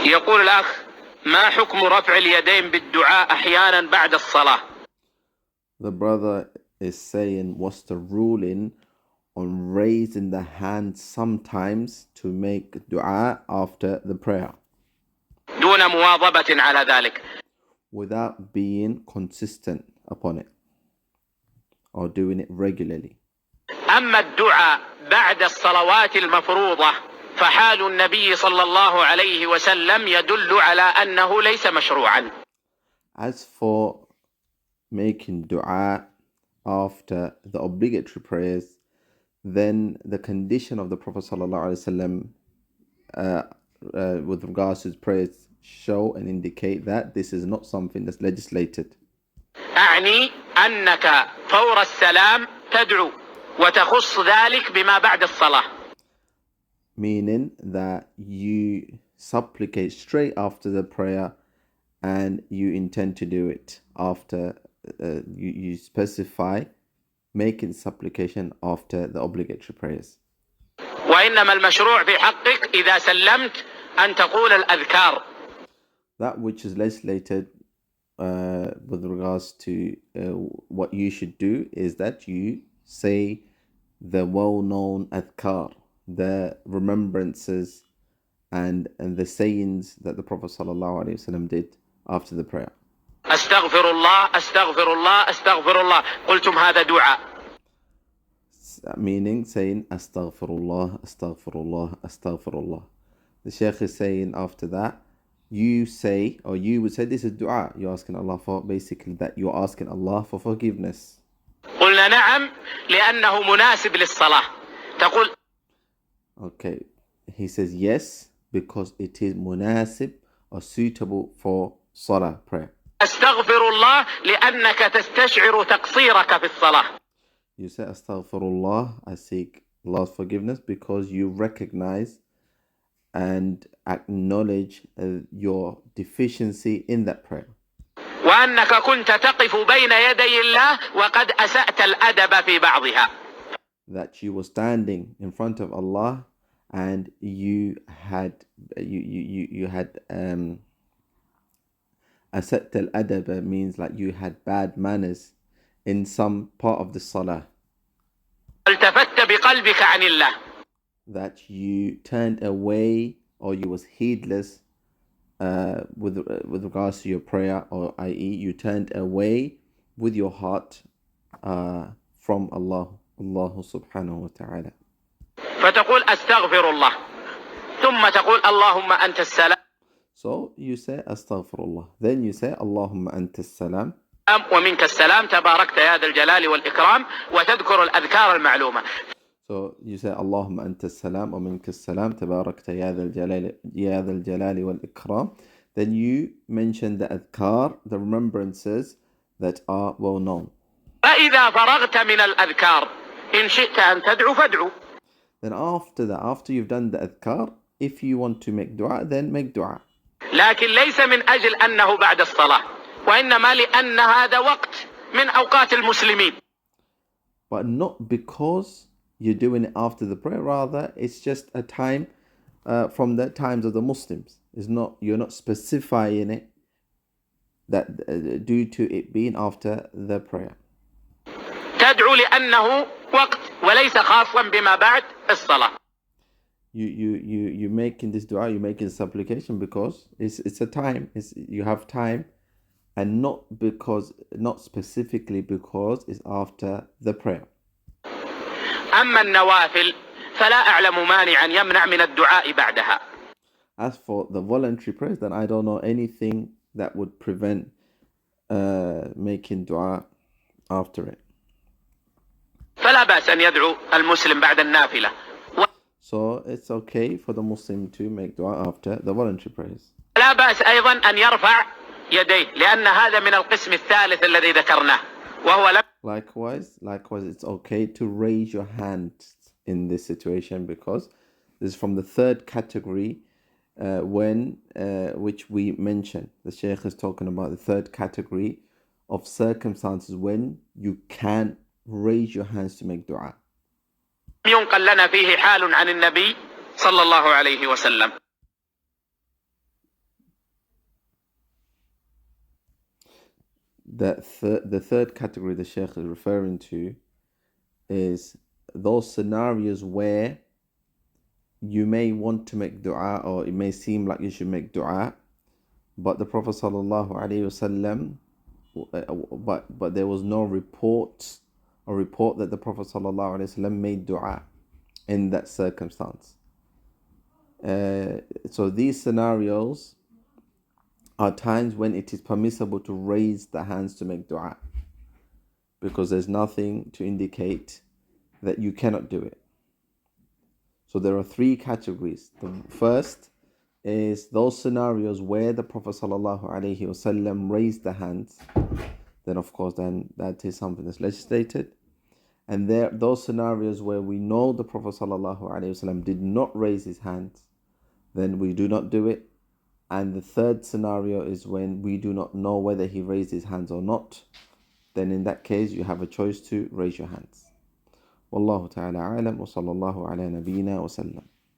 يقول الأخ: ما حكم رفع اليدين بالدعاء أحيانا بعد الصلاة؟ The brother is saying, what's the ruling on raising the hand sometimes to make dua after the prayer دون مواظبة على ذلك. without being consistent upon it or doing it regularly. أما الدعاء بعد الصلوات المفروضة فحال النبي صلى الله عليه وسلم يدل على أنه ليس مشروعا. As for making dua after the obligatory prayers, then the condition of the Prophet ﷺ with regards to his prayers show and indicate that this is not something that's legislated. أعني أنك فور السلام تدعو وتخص ذلك بما بعد الصلاة. Meaning that you supplicate straight after the prayer and you intend to do it after you specify making supplication after the obligatory prayers. وإنما المشروع في حقك إذا سلمت أن تقول الأذكار. That which is legislated with regards to what you should do is that you say the well-known adhkar, the remembrances and the sayings that the Prophet ﷺ did after the prayer. أستغفر الله أستغفر الله أستغفر الله قلتم هذا دعاء. Meaning saying astaghfirullah, astaghfirullah, astaghfirullah. The Shaykh is saying after that, you say, or you would say, this is dua. You're asking Allah for, basically that you're asking Allah for forgiveness. قلنا نعم لأنه مناسب للصلاة. تقول. Okay, he says yes because it is munasib or suitable for salah, prayer. أستغفر الله لأنك تستشعر تقصيرك في الصلاة. You say astaghfirullah, I seek Allah's forgiveness because you recognize and acknowledge your deficiency in that prayer. وأنك كنت تقف بين يدي الله وقد أسأت الأدب في بعضها. That you were standing in front of Allah and you had أسأت الأدب means like you had bad manners in some part of the salah. التفت بقلبك عن الله. That you turned away or you was heedless with regards to your prayer, or i.e. you turned away with your heart from Allah subhanahu wa ta'ala. فتقول أستغفر الله ثم تقول اللهم أنت السلام. So you say astaghfirullah, then you say Allahumma anta salam ومنك السلام تباركت يا ذا الجلال والإكرام وتذكر الأذكار المعلومة. So you say Allahumma anta salam wa minka salam tabarakta ya dhal jalali wal ikram. Then you mention the adhkar, the remembrances that are well known. فإذا فرغت من الأذكار إن شئت أن تدعو فادعو. Then after that, after you've done the adhkar, if you want to make dua, then make dua. لكن ليس من أجل أنه بعد الصلاة وإنما لأن هذا وقت من أوقات المسلمين. But not because you're doing it after the prayer, rather it's just a time from the times of the Muslims. It's not, you're not specifying it that due to it being after the prayer. تدعو لأنه وقت وليس خاصا بما بعد الصلاة. You making this dua, you making supplication because it's a time, you have time, and not specifically because it's after the prayer. أما النوافل فلا أعلم مانعا يمنع من الدعاء بعدها. As for the voluntary prayers, then I don't know anything that would prevent making dua after it. فلا بأس أن يدعو المسلم بعد النافلة. So it's okay for the Muslim to make dua after the voluntary prayers. لا بأس أيضا أن يرفع يديه لأن هذا من القسم الثالث الذي ذكرناه وهو لم. Likewise, it's okay to raise your hand in this situation because this is from the third category which we mentioned. The Shaykh is talking about the third category of circumstances when you can raise your hands to make dua. ينقل لنا فيه حال عن النبي صلى الله عليه وسلم. the third category the Shaykh is referring to is those scenarios where you may want to make dua, or it may seem like you should make dua, but the Prophet ﷺ, but there was no report that the Prophet ﷺ made dua in that circumstance. So these scenarios are times when it is permissible to raise the hands to make dua, because there's nothing to indicate that you cannot do it. So there are three categories. The first is those scenarios where the Prophet ﷺ raised the hands. Then of course, then that is something that's legislated. And those scenarios where we know the Prophet ﷺ did not raise his hands, then we do not do it. And the third scenario is when we do not know whether he raised his hands or not. Then in that case, you have a choice to raise your hands. Wallahu ta'ala a'lam wa sallallahu ala nabiyyina wa sallam.